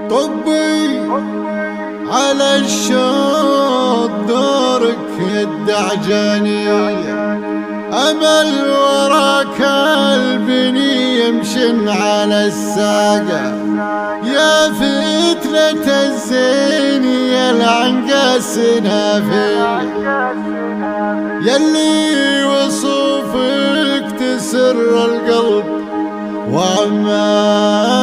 طبي على الشوط دورك يد عجانية، أمل وراك البني يمشن على الساقة، يا فتلة الزين يا العنقاس نافية، يلي وصوفك تسر القلب وعماقة.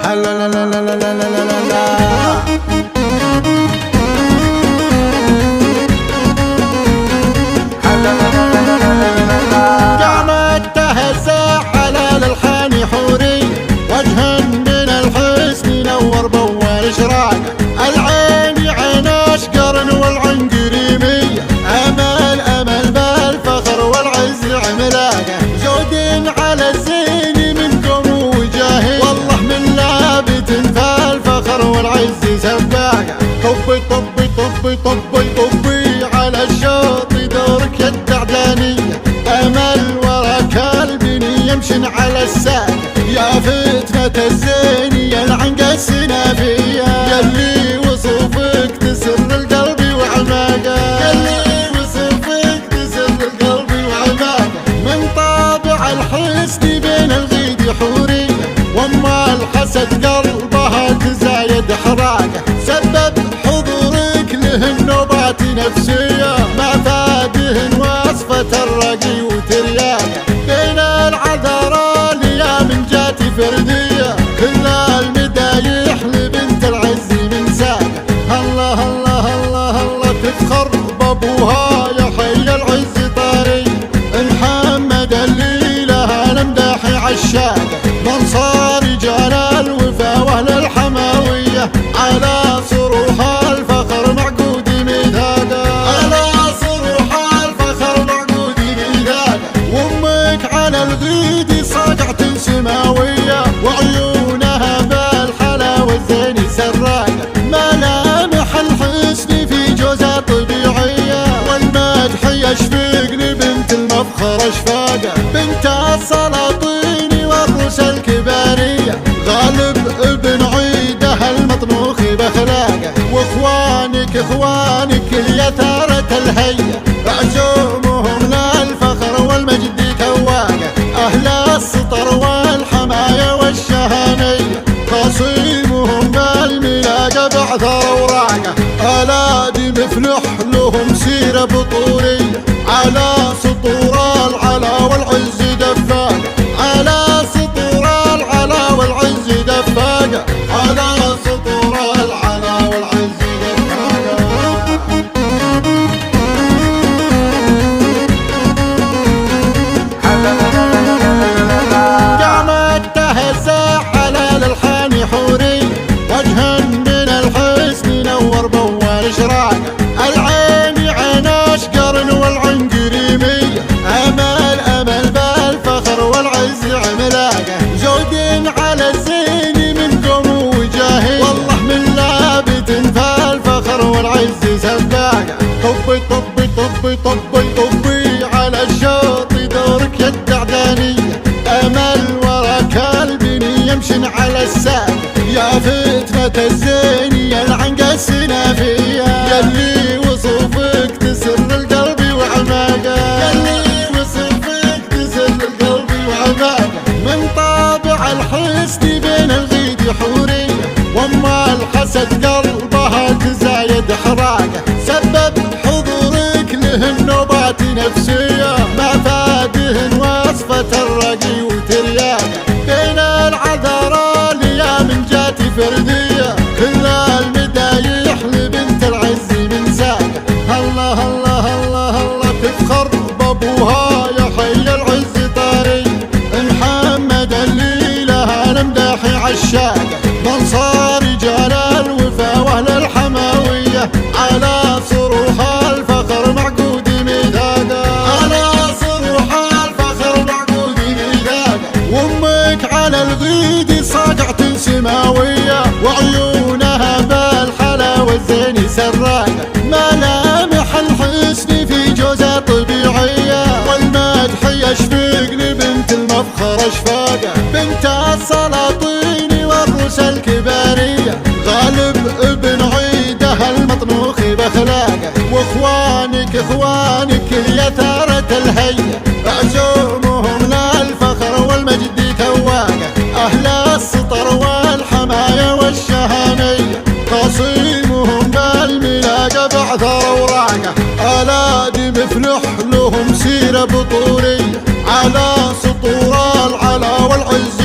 هلا لا لا لا لا لا لا لا قامت تهزع على الالحان حوري، وجها من الحسن نور بوال شراقه، العين عين اشقرن والعين قريميه، امل امل بالفخر والعز عملاقه، زود على الزين منكم وجاهي، والله من لابت فالفخر والعز سباقه، طبي طبي طبي طبي طبي على الشوط دورك يد عدانيه، امل وراك البني يمشن على الساق، يا فتنة الزين يا العنقاس نافية، يلي وصوفك تسر القلب وعماقه، يلي وصوفك تسر القلب وعماقه، من طابع الحسن بين الغيد حورية، واما الحسد قلبها تزايد حراقه، سبب حضورك له النوبات نفسيه، ما فادهن وصفة الرقي وترياقه، بين العذراء يا من جاتي فرديه، كل المدايح لبنت العز من ساقه، الله الله الله الله تفخر بابوها يا حي العز طاري، محمد اللي لها المداحي عشاقه، من صار رجال الوفا واهل الحماويه، على صروح الفخر معقود ميثاقه، على صروح الفخر معقود ميثاقه، وامك على الغيد صاقعة سماويه، وعيونها بالحلاوه الزين سراقه، ملامح الحسن في جوزها طبيعيه، والمدح يشفق لبنت المفخر اشفاقه، بنت السلاطين والروس الكباريه، غالب ابن عيدها المطنوخ باخلاقه، واخوانك اخوانك اليثارة الهيه، عزومهم للفخر والمجد كواقه، اهل السطر والحمايه والشهاميه، خصيمهم بالملاقه بعثر اوراقه، الادي مفلح لهم سيره بطوليه، على سطور العلا والعز دفاقه، على سطور العلا والعز دفاقه، على سطور العلا والعز دفاقه. قامت تهزع على الالحان حوري، وجها من الحسن نور بوال شراقه، العين عين اشقرن والعين قريميه، امل امل بالفخر والعز عملاقه، زود على الزين منكم وجاهي، والله من لابت فالفخر والعز سباقه، طبي طبي طبي طبي طبي على الشوط دورك يد عدانيه، امل وراك البني يمشن على الساق، يا فتنة الزين يا العنقاس نافية، يلي وصوفك تسر القلب وعماقه، يلي وصوفك تسر القلب وعماقه، من طابع الحسن بين الغيد حورية، واما الحسد قلبها تزايد حراقه، سبب حضورك له النوبات نفسيه، ما فادهن وصفة الرقي وترياقه، بين العذراء يا من جاتي فرديه، كل المدايح لبنت العز من ساقه، الله الله الله الله تفخر بابوها يا حي العز طاري، محمد اللي لها المداحي عشاقه، من صار رجال الوفا واهل الحماويه، على صروح الفخر معقود ميثاقه، على صروح الفخر معقود ميثاقه، وامك على الغيد صاقعة سماويه، وعيونها بالحلاوه الزين سراقه، ملامح الحسن في جوزها طبيعيه، والمدح يشفق لبنت المفخر فخر اشفاقه، بنت السلاطين والروس الكباريه، غالب ابن عيده المطنوخ باخلاقه، واخوانك يا ثارة الهية، عزومهم للفخر والمجد تواقه، اهل السطر والحمايه والشهاميه، تصيمهم بالملاقه بعثر اوراقه، الادم مفلح لهم سيره بطوليه، على سطور العلا والعز